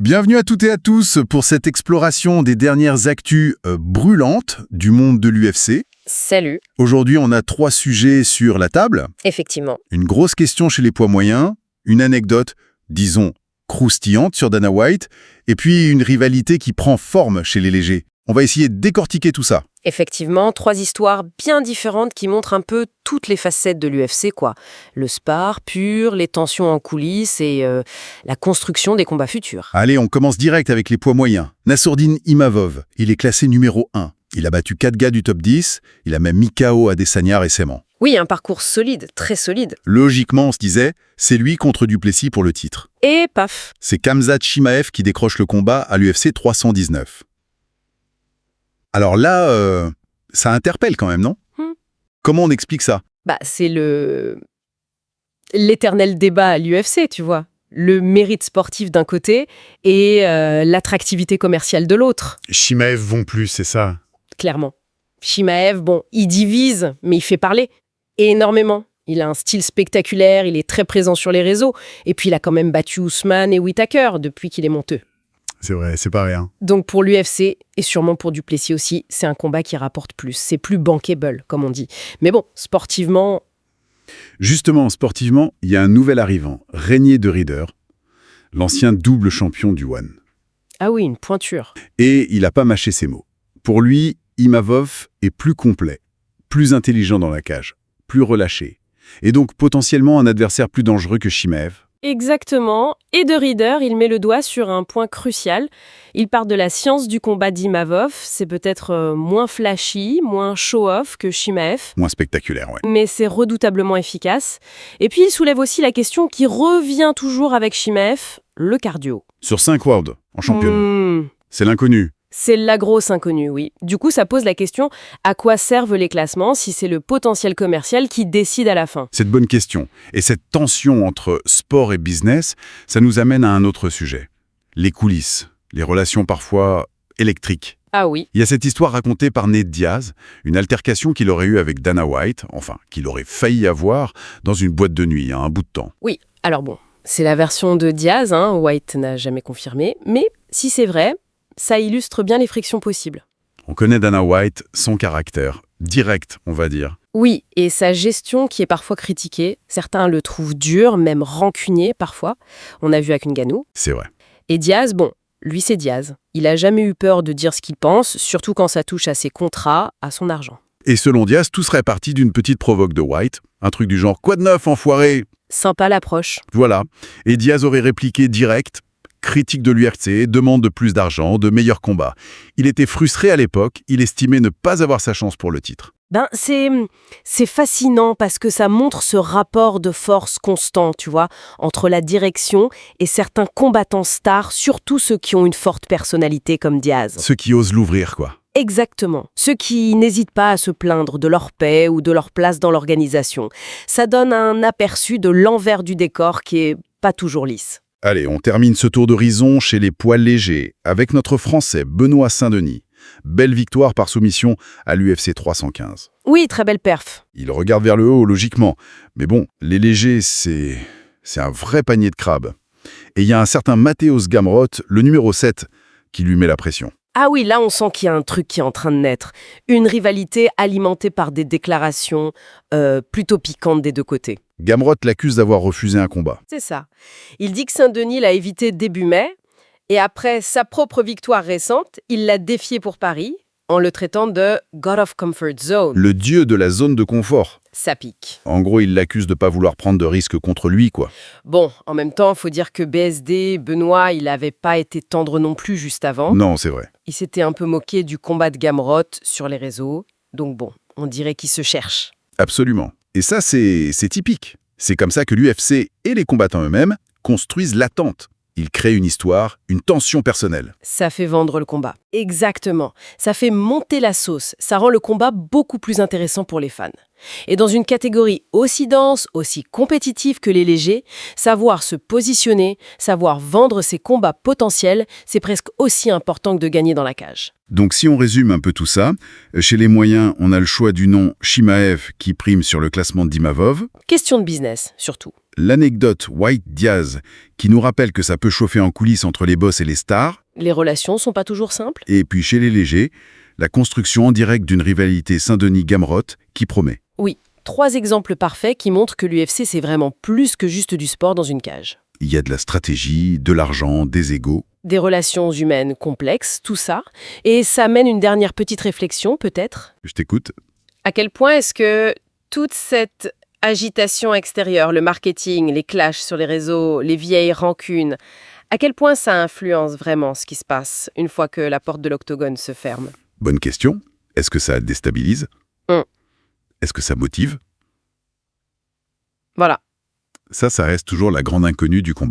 Bienvenue à toutes et à tous pour cette exploration des dernières actus brûlantes du monde de l'UFC. Salut. Aujourd'hui, on a 3 sujets sur la table. Effectivement. Une grosse question chez les poids moyens, une anecdote, disons, croustillante sur Dana White, et puis une rivalité qui prend forme chez les légers. On va essayer de décortiquer tout ça. Effectivement, 3 histoires bien différentes qui montrent un peu toutes les facettes de l'UFC, quoi. Le spar pur, les tensions en coulisses et la construction des combats futurs. Allez, on commence direct avec les poids moyens. Nassourdine Imavov, il est classé numéro 1. Il a battu 4 gars du top 10, il a même mis KO Adesanya récemment. Oui, un parcours solide, très solide. Logiquement, on se disait, c'est lui contre Duplessis pour le titre. Et paf. C'est Khamzat Chimaev qui décroche le combat à l'UFC 319. Alors là, ça interpelle quand même, non? Comment on explique ça? C'est l'éternel débat à l'UFC, tu vois. Le mérite sportif d'un côté et l'attractivité commerciale de l'autre. Chimaev vont plus, c'est ça? Clairement. Chimaev, il divise, mais il fait parler. Et énormément. Il a un style spectaculaire, il est très présent sur les réseaux. Et puis il a quand même battu Ousmane et Whittaker depuis qu'il est monteux. C'est vrai, c'est pas rien. Donc pour l'UFC, et sûrement pour Duplessis aussi, c'est un combat qui rapporte plus. C'est plus bankable, comme on dit. Mais bon, sportivement... Justement, sportivement, il y a un nouvel arrivant, Régnier de Ridder, l'ancien double champion du One. Ah oui, une pointure. Et il n'a pas mâché ses mots. Pour lui, Imavov est plus complet, plus intelligent dans la cage, plus relâché, et donc potentiellement un adversaire plus dangereux que Chimaev. Exactement. Et de Ridder, il met le doigt sur un point crucial. Il part de la science du combat d'Imavov. C'est peut-être moins flashy, moins show-off que Chimaev. Moins spectaculaire, ouais. Mais c'est redoutablement efficace. Et puis il soulève aussi la question qui revient toujours avec Chimaev, le cardio. Sur 5 rounds, en championnat. C'est l'inconnu. C'est la grosse inconnue, oui. Du coup, ça pose la question, à quoi servent les classements si c'est le potentiel commercial qui décide à la fin? C'est une bonne question. Et cette tension entre sport et business, ça nous amène à un autre sujet. Les coulisses, les relations parfois électriques. Ah oui. Il y a cette histoire racontée par Nate Diaz, une altercation qu'il aurait eue avec Dana White, enfin, qu'il aurait failli avoir dans une boîte de nuit, un bout de temps. Oui, alors c'est la version de Diaz, White n'a jamais confirmé, mais si c'est vrai, ça illustre bien les frictions possibles. On connaît Dana White, son caractère, direct, on va dire. Oui, et sa gestion qui est parfois critiquée. Certains le trouvent dur, même rancunier parfois. On a vu avec Ngannou. C'est vrai. Et Diaz, lui c'est Diaz. Il a jamais eu peur de dire ce qu'il pense, surtout quand ça touche à ses contrats, à son argent. Et selon Diaz, tout serait parti d'une petite provoque de White, un truc du genre « Quoi de neuf, enfoiré ?» Sympa l'approche. Voilà. Et Diaz aurait répliqué direct, critique de l'UFC, demande de plus d'argent, de meilleurs combats. Il était frustré à l'époque, il estimait ne pas avoir sa chance pour le titre. C'est fascinant parce que ça montre ce rapport de force constant, tu vois, entre la direction et certains combattants stars, surtout ceux qui ont une forte personnalité comme Diaz. Ceux qui osent l'ouvrir, quoi. Exactement. Ceux qui n'hésitent pas à se plaindre de leur paix ou de leur place dans l'organisation. Ça donne un aperçu de l'envers du décor qui est pas toujours lisse. Allez, on termine ce tour d'horizon chez les poids légers avec notre Français Benoît Saint-Denis. Belle victoire par soumission à l'UFC 315. Oui, très belle perf. Il regarde vers le haut, logiquement. Mais bon, les légers, c'est un vrai panier de crabes. Et il y a un certain Mateusz Gamrot, le numéro 7, qui lui met la pression. Ah oui, là on sent qu'il y a un truc qui est en train de naître. Une rivalité alimentée par des déclarations plutôt piquantes des deux côtés. Gamrot l'accuse d'avoir refusé un combat. C'est ça. Il dit que Saint-Denis l'a évité début mai, et après sa propre victoire récente, il l'a défié pour Paris, en le traitant de God of Comfort Zone. Le dieu de la zone de confort. Ça pique. En gros, il l'accuse de ne pas vouloir prendre de risques contre lui, quoi. En même temps, faut dire que BSD, Benoît, il n'avait pas été tendre non plus juste avant. Non, c'est vrai. Il s'était un peu moqué du combat de Gamrot sur les réseaux. Donc on dirait qu'il se cherche. Absolument. Et ça, c'est typique. C'est comme ça que l'UFC et les combattants eux-mêmes construisent l'attente. Ils créent une histoire, une tension personnelle. Ça fait vendre le combat. Exactement. Ça fait monter la sauce. Ça rend le combat beaucoup plus intéressant pour les fans. Et dans une catégorie aussi dense, aussi compétitive que les légers, savoir se positionner, savoir vendre ses combats potentiels, c'est presque aussi important que de gagner dans la cage. Donc si on résume un peu tout ça, chez les moyens, on a le choix du nom Chimaev qui prime sur le classement d'Imavov. Question de business, surtout. l'anecdote White-Diaz, qui nous rappelle que ça peut chauffer en coulisses entre les boss et les stars, Les relations sont pas toujours simples. et puis chez les légers, la construction en direct d'une rivalité Saint-Denis-Gamrot qui promet. Oui, 3 exemples parfaits qui montrent que l'UFC c'est vraiment plus que juste du sport dans une cage. Il y a de la stratégie, de l'argent, des égos. Des relations humaines complexes, tout ça. Et ça mène une dernière petite réflexion, peut-être. Je t'écoute. À quel point est-ce que toute cette agitation extérieure, le marketing, les clashs sur les réseaux, les vieilles rancunes, à quel point ça influence vraiment ce qui se passe une fois que la porte de l'octogone se ferme? Bonne question. Est-ce que ça déstabilise? Hum. Est-ce que ça motive? Voilà. Ça reste toujours la grande inconnue du combat.